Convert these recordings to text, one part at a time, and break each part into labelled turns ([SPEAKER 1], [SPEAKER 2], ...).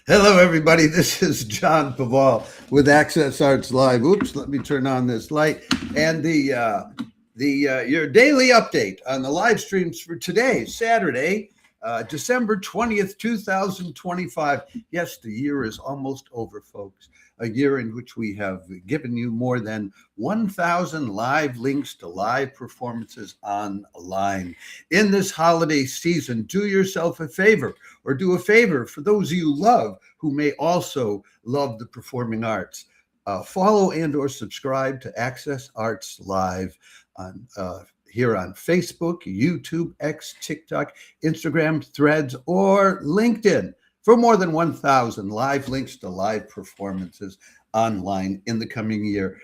[SPEAKER 1] Hello, everybody. This is John Paval with Access Arts Live. Oops, let me turn on this light. And your daily update on the live streams for today, Saturday, December 20th, 2025. Yes, the year is almost over, folks. A year in which we have given you more than 1,000 live links to live performances online. In this holiday season, do yourself a favor, or do a favor for those you love who may also love the performing arts. Follow and or subscribe to Access Arts Live on here on Facebook, YouTube, X, TikTok, Instagram, Threads, or LinkedIn for more than 1,000 live links to live performances online in the coming year,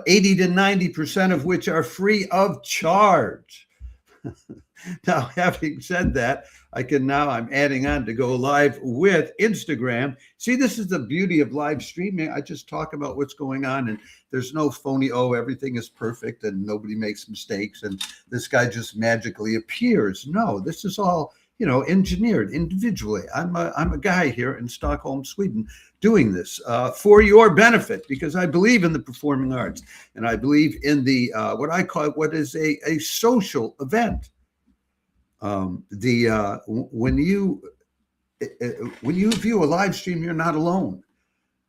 [SPEAKER 1] 80 to 90% of which are free of charge. Now, having said that, I'm adding on to go live with Instagram. See, this is the beauty of live streaming. I just talk about what's going on, and there's no phony, everything is perfect and nobody makes mistakes and this guy just magically appears. No, this is all, engineered individually. I'm a guy here in Stockholm, Sweden, doing this for your benefit, because I believe in the performing arts and I believe in the what is a social event. When you view a live stream, you're not alone.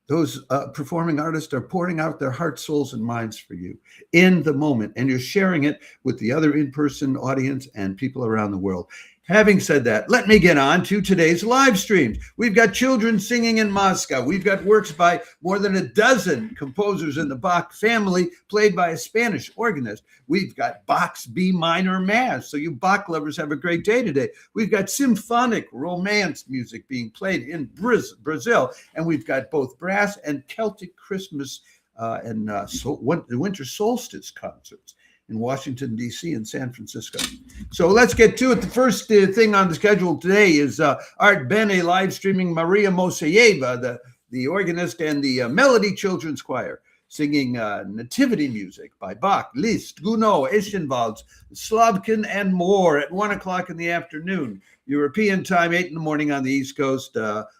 [SPEAKER 1] Those performing artists are pouring out their hearts, souls, and minds for you in the moment, and you're sharing it with the other in-person audience and people around the world. Having said that, let me get on to today's live streams. We've got children singing in Moscow. We've got works by more than a dozen composers in the Bach family, played by a Spanish organist. We've got Bach's B minor Mass. So you Bach lovers have a great day today. We've got symphonic romance music being played in Brazil. And we've got both brass and Celtic Christmas and winter solstice concerts in Washington, D.C. and San Francisco. So let's get to it. The first thing on the schedule today is Artbene live streaming Maria Moiseeva, the organist, and the Melody Children's Choir, singing nativity music by Bach, Liszt, Gounod, Eschenwalds, Slavkin, and more at 1 o'clock in the afternoon. European time, 8 in the morning on the East Coast,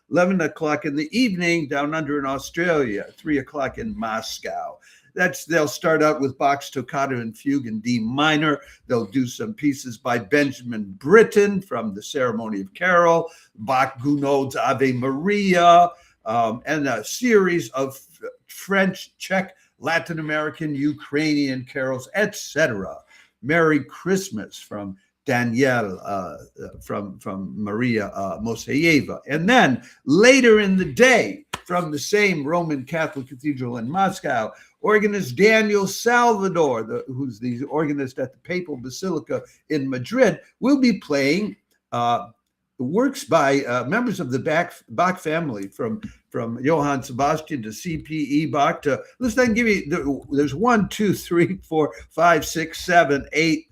[SPEAKER 1] 11 o'clock in the evening down under in Australia, 3 o'clock in Moscow. They'll start out with Bach's Toccata and Fugue in D minor. They'll do some pieces by Benjamin Britten from the Ceremony of Carol, Bach Gounod's Ave Maria, and a series of French, Czech, Latin American, Ukrainian carols, etc. Merry Christmas from Danielle, from Maria Moiseeva. And then later in the day, from the same Roman Catholic Cathedral in Moscow, organist Daniel Salvador, who's the organist at the Papal Basilica in Madrid, will be playing works by members of the Bach family, from Johann Sebastian to C.P.E. Bach to, let's then give you, there's 1, 2, 3, 4, 5, 6, 7, 8,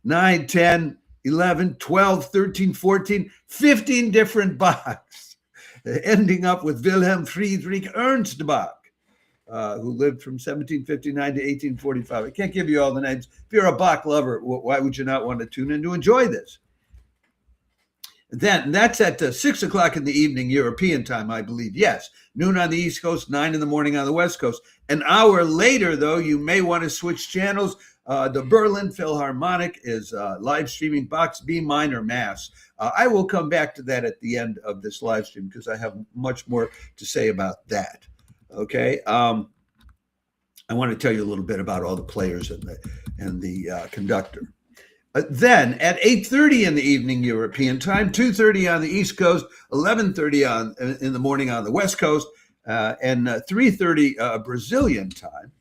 [SPEAKER 1] 9, 10, 11, 12, 13, 14, 15 different Bachs, ending up with Wilhelm Friedrich Ernst Bach, who lived from 1759 to 1845. I can't give you all the names. If you're a Bach lover, why would you not want to tune in to enjoy this? Then that's at 6 o'clock in the evening, European time, I believe. Yes, noon on the East Coast, 9 in the morning on the West Coast. An hour later, though, you may want to switch channels. The Berlin Philharmonic is live streaming Bach's B minor Mass. I will come back to that at the end of this live stream because I have much more to say about that. Okay. I want to tell you a little bit about all the players and the conductor. Then at 8:30 in the evening European time, 2:30 on the East Coast, 11:30 in the morning on the West Coast, and 3:30 Brazilian time,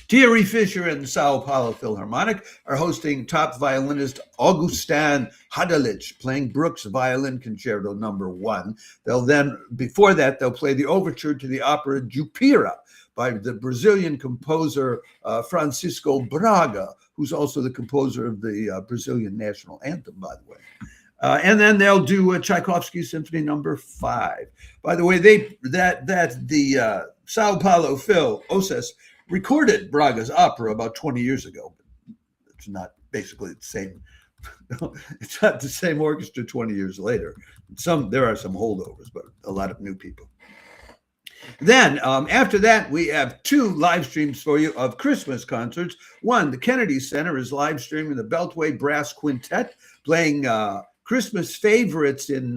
[SPEAKER 1] Thierry Fischer and the Sao Paulo Philharmonic are hosting top violinist Augustin Hadelich playing Bruch's Violin Concerto No. 1. Before that, they'll play the overture to the opera Jupira by the Brazilian composer Francisco Braga, who's also the composer of the Brazilian national anthem, by the way. And then they'll do Tchaikovsky Symphony No. 5. By the way, the Sao Paulo Phil OSES recorded Braga's opera about 20 years ago. But it's not basically the same It's not the same orchestra 20 years later. There are some holdovers, but a lot of new people. Then after that, we have 2 live streams for you of Christmas concerts. One, the Kennedy Center is live streaming the Beltway Brass Quintet playing Christmas favorites in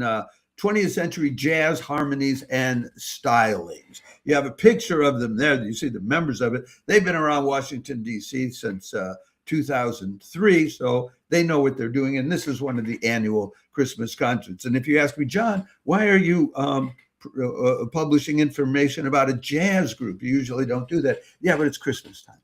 [SPEAKER 1] 20th century jazz harmonies and stylings. You have a picture of them there. You see the members of it. They've been around Washington, D.C. since 2003, so they know what they're doing. And this is one of the annual Christmas concerts. And if you ask me, John, why are you publishing information about a jazz group? You usually don't do that. Yeah, but it's Christmas time.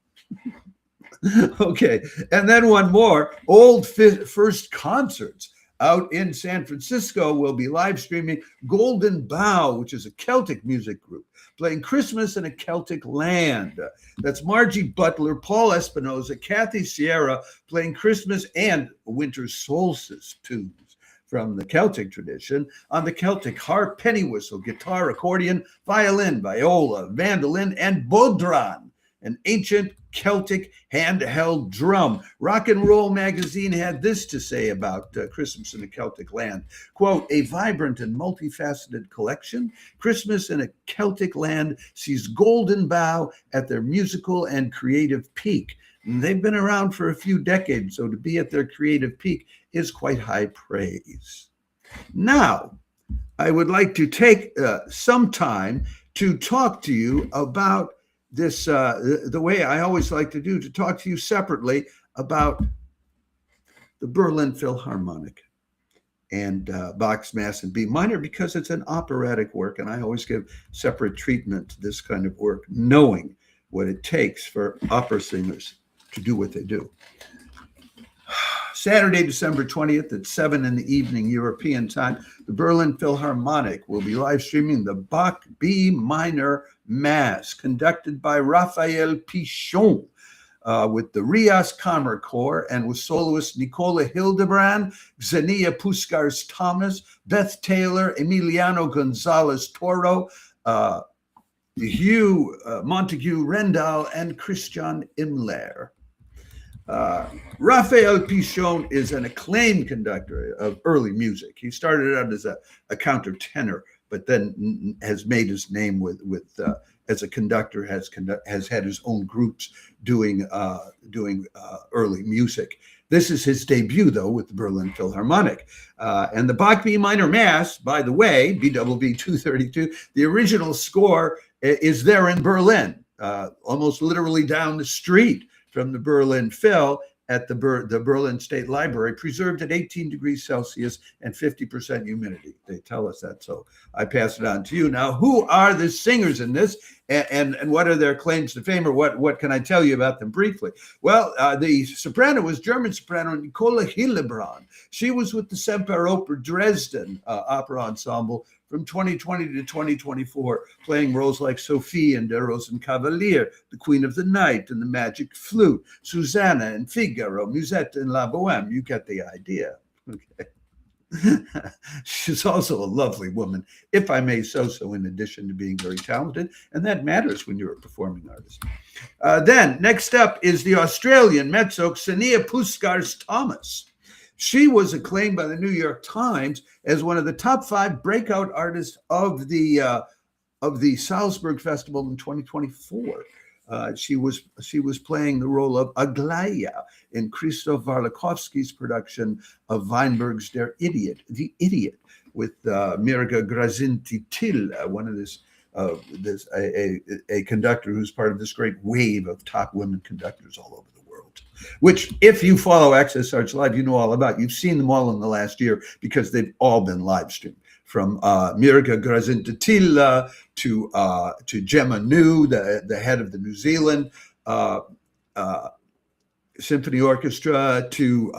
[SPEAKER 1] Okay, and then one more, Old First Concerts out in San Francisco will be live streaming Golden Bough, which is a Celtic music group, playing Christmas in a Celtic Land. That's Margie Butler, Paul Espinosa, Kathy Sierra playing Christmas and winter solstice tunes from the Celtic tradition on the Celtic harp, penny whistle, guitar, accordion, violin, viola, mandolin, and bodhran, an ancient Celtic handheld drum. Rock and Roll magazine had this to say about Christmas in a Celtic Land. Quote, a vibrant and multifaceted collection, Christmas in a Celtic Land sees Golden Bough at their musical and creative peak. And they've been around for a few decades, so to be at their creative peak is quite high praise. Now, I would like to take some time to talk to you about this, the way I always like to do, to talk to you separately about the Berlin Philharmonic and Bach's Mass in B minor, because it's an operatic work, and I always give separate treatment to this kind of work, knowing what it takes for opera singers to do what they do. Saturday, December 20th at 7 in the evening European time, the Berlin Philharmonic will be live streaming the Bach B minor Mass, conducted by Raphael Pichon, with the Rias Kammerchor and with soloists Nicola Hildebrand, XeniaThomas, Beth Taylor, Emiliano Gonzalez Toro, Montague Rendall, and Christian Immler. Raphael Pichon is an acclaimed conductor of early music. He started out as a countertenor, but then has made his name with as a conductor, has had his own groups doing early music. This is his debut, though, with the Berlin Philharmonic. And the Bach B minor Mass, by the way, BWV 232, the original score is there in Berlin, almost literally down the street from the Berlin Phil at the Berlin State Library, preserved at 18 degrees Celsius and 50% humidity. They tell us that, so I pass it on to you. Now, who are the singers in this, and what are their claims to fame, or what can I tell you about them briefly? Well, the soprano was German soprano Nicola Hildebrand. She was with the Semperoper Dresden Opera Ensemble from 2020 to 2024, playing roles like Sophie in Der Rosenkavalier, the Queen of the Night and the Magic Flute, Susanna in Figaro, Musette in La Bohème. You get the idea. Okay. She's also a lovely woman, if I may say so, in addition to being very talented, and that matters when you're a performing artist. Then, next up is the Australian mezzo Xenia Thomas. She was acclaimed by the New York Times as one of the top 5 breakout artists of the Salzburg Festival in 2024. She was playing the role of Aglaya in Krzysztof Warlikowski's production of Weinberg's Der Idiot, The Idiot, with Mirga Grazinti-Till, one of a conductor who's part of this great wave of top women conductors all over the world, which, if you follow Access Arts Live, you know all about. You've seen them all in the last year because they've all been live streamed. From Mirga Grazinti-Till to Gemma New, the head of the New Zealand Symphony Orchestra, to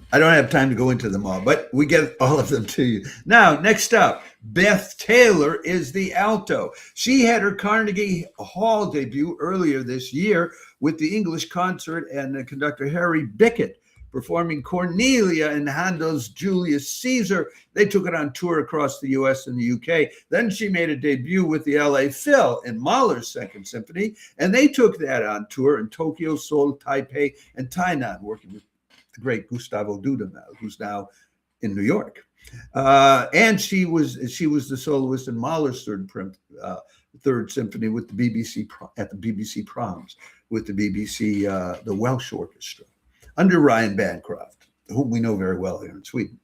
[SPEAKER 1] I don't have time to go into them all, but we get all of them to you. Now, next up, Beth Taylor is the alto. She had her Carnegie Hall debut earlier this year with the English concert and conductor Harry Bickett performing Cornelia in Handel's Julius Caesar. They took it on tour across the US and the UK. Then she made a debut with the LA Phil in Mahler's Second Symphony, and they took that on tour in Tokyo, Seoul, Taipei, and Tainan, working with the great Gustavo Dudamel, who's now in New York. And she was the soloist in Mahler's Third Symphony with the BBC at the BBC Proms with the BBC, the Welsh Orchestra, under Ryan Bancroft, whom we know very well here in Sweden.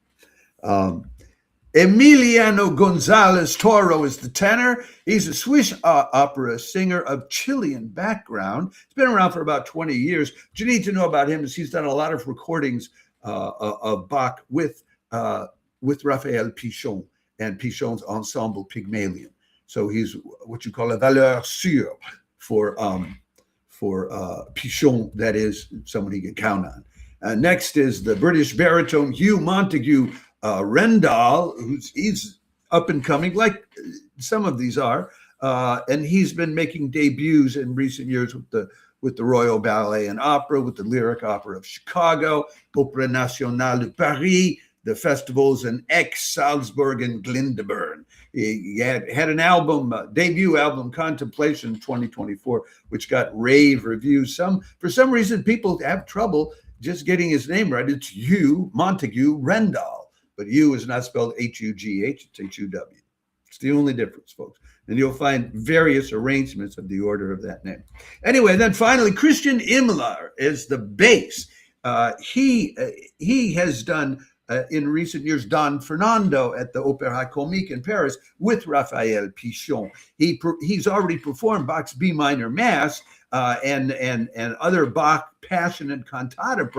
[SPEAKER 1] Emiliano Gonzalez Toro is the tenor. He's a Swiss opera singer of Chilean background. He's been around for about 20 years. What you need to know about him is he's done a lot of recordings of Bach with Raphael Pichon and Pichon's ensemble Pygmalion. So he's what you call a valeur sûre for Pichon, that is someone he can count on. Next is the British baritone Hugh Montague Rendall, he's up and coming, like some of these are, and he's been making debuts in recent years with the Royal Ballet and Opera, with the Lyric Opera of Chicago, Opéra Nationale de Paris, the festivals in Aix, Salzburg, and Glyndebourne. He had an debut album, Contemplation, in 2024, which got rave reviews. For some reason, people have trouble just getting his name right. It's Hugh Montague Rendall, but Hugh is not spelled H-U-G-H, it's H-U-W. It's the only difference, folks. And you'll find various arrangements of the order of that name. Anyway, then finally, Christian Immler is the bass. He has done in recent years Don Fernando at the Opéra Comique in Paris with Raphael Pichon. He's already performed Bach's B minor Mass and other Bach Passion and Cantata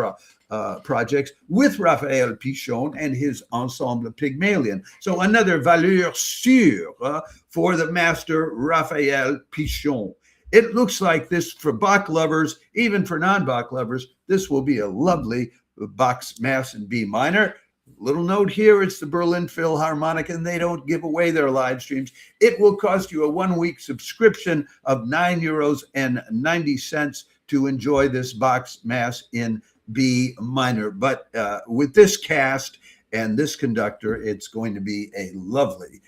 [SPEAKER 1] projects with Raphael Pichon and his ensemble Pygmalion. So another valeur sûre for the master Raphael Pichon. It looks like this, for Bach lovers, even for non-Bach lovers, this will be a lovely Bach's Mass in B minor. Little note here, it's the Berlin Philharmonic, and they don't give away their live streams. It will cost you a 1-week subscription of €9.90 to enjoy this Bach's Mass in B minor. But with this cast and this conductor, it's going to be a lovely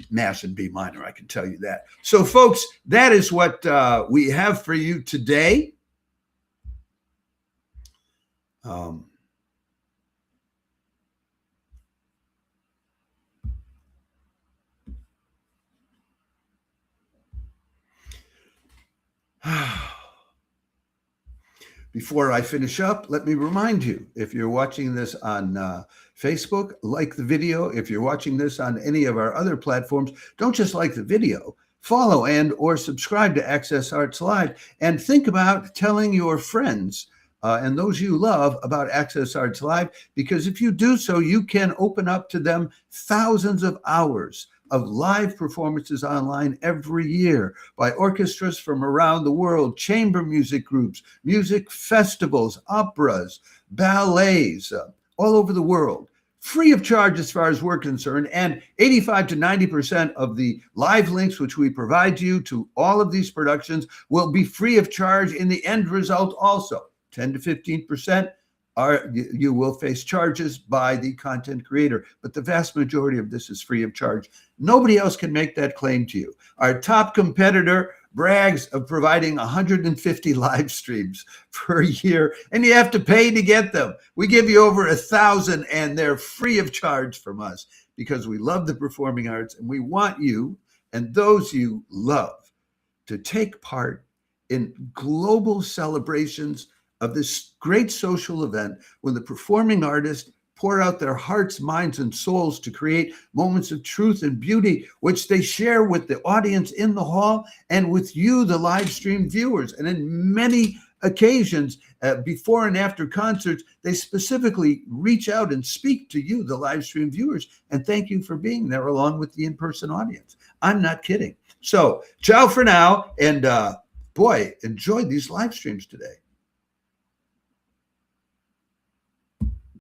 [SPEAKER 1] Mass in B minor, I can tell you that. So, folks, that is what we have for you today. Before I finish up, let me remind you, if you're watching this on Facebook, like the video. If you're watching this on any of our other platforms, don't just like the video, follow and or subscribe to Access Arts Live, and think about telling your friends and those you love about Access Arts Live, because if you do so, you can open up to them thousands of hours of live performances online every year by orchestras from around the world, chamber music groups, music festivals, operas, ballets, all over the world, free of charge as far as we're concerned. And 85 to 90% of the live links which we provide you to all of these productions will be free of charge in the end result also. 10 to 15% you will face charges by the content creator, but the vast majority of this is free of charge. Nobody else can make that claim to you. Our top competitor brags of providing 150 live streams per year, and you have to pay to get them. We give you over 1,000, and they're free of charge from us because we love the performing arts, and we want you and those you love to take part in global celebrations of this great social event when the performing artists pour out their hearts, minds, and souls to create moments of truth and beauty, which they share with the audience in the hall and with you, the live stream viewers. And in many occasions, before and after concerts, they specifically reach out and speak to you, the live stream viewers, and thank you for being there along with the in-person audience. I'm not kidding. So, ciao for now, and boy, enjoy these live streams today.